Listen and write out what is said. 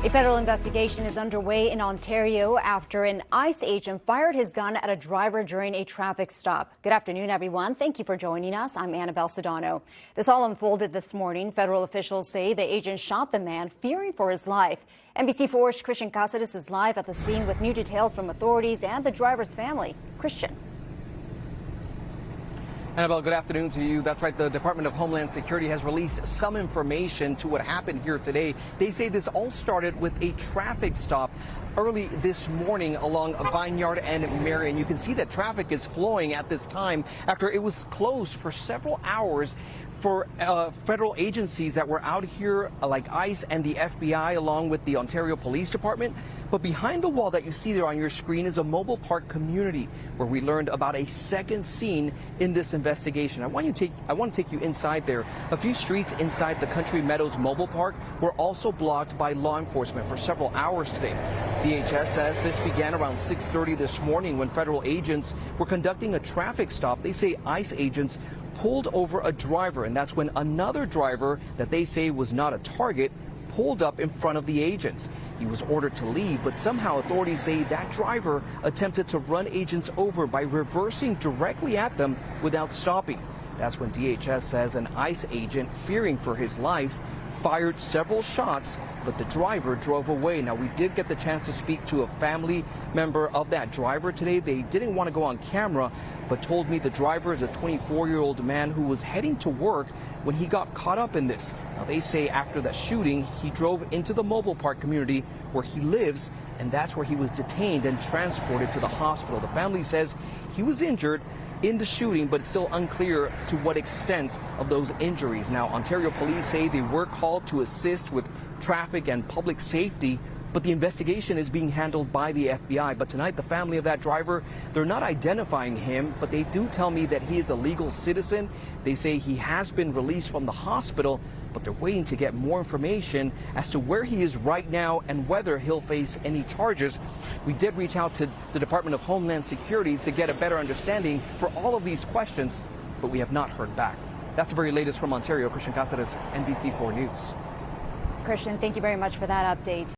A federal investigation is underway in Ontario after an ICE agent fired his gun at a driver during a traffic stop. Good afternoon, everyone. Thank you for joining us. I'm Annabelle Sedano. This all unfolded this morning. Federal officials say the agent shot the man, fearing for his life. NBC4's Christian Cázares is live at the scene with new details from authorities and the driver's family. Christian. Annabelle, good afternoon to you. That's right. The Department of Homeland Security has released some information to what happened here today. They say this all started with a traffic stop early this morning along Vineyard and Marion. You can see that traffic is flowing at this time after it was closed for several hours for federal agencies that were out here like ICE and the FBI along with the Ontario Police Department. But behind the wall that you see there on your screen is a mobile park community where we learned about a second scene in this investigation. I want to take you inside there. A few streets inside the Country Meadows Mobile Park were also blocked by law enforcement for several hours today. DHS says this began around 6:30 this morning when federal agents were conducting a traffic stop. They say ICE agents pulled over a driver, and that's when another driver that they say was not a target pulled up in front of the agents. He was ordered to leave, but somehow authorities say that driver attempted to run agents over by reversing directly at them without stopping. That's when DHS says an ICE agent, fearing for his life, fired several shots, but the driver drove away. Now, we did get the chance to speak to a family member of that driver today. They didn't want to go on camera, but told me the driver is a 24-year-old man who was heading to work when he got caught up in this. Now, they say after that shooting, he drove into the mobile park community where he lives, and that's where he was detained and transported to the hospital. The family says he was injured in the shooting, but it's still unclear to what extent of those injuries. Now, Ontario police say they were called to assist with traffic and public safety, but the investigation is being handled by the FBI. But tonight, the family of that driver, they're not identifying him, but they do tell me that he is a legal citizen. They say he has been released from the hospital, but they're waiting to get more information as to where he is right now and whether he'll face any charges. We did reach out to the Department of Homeland Security to get a better understanding for all of these questions, but we have not heard back. That's the very latest from Ontario. Christian Cázares, NBC4 News. Christian, thank you very much for that update.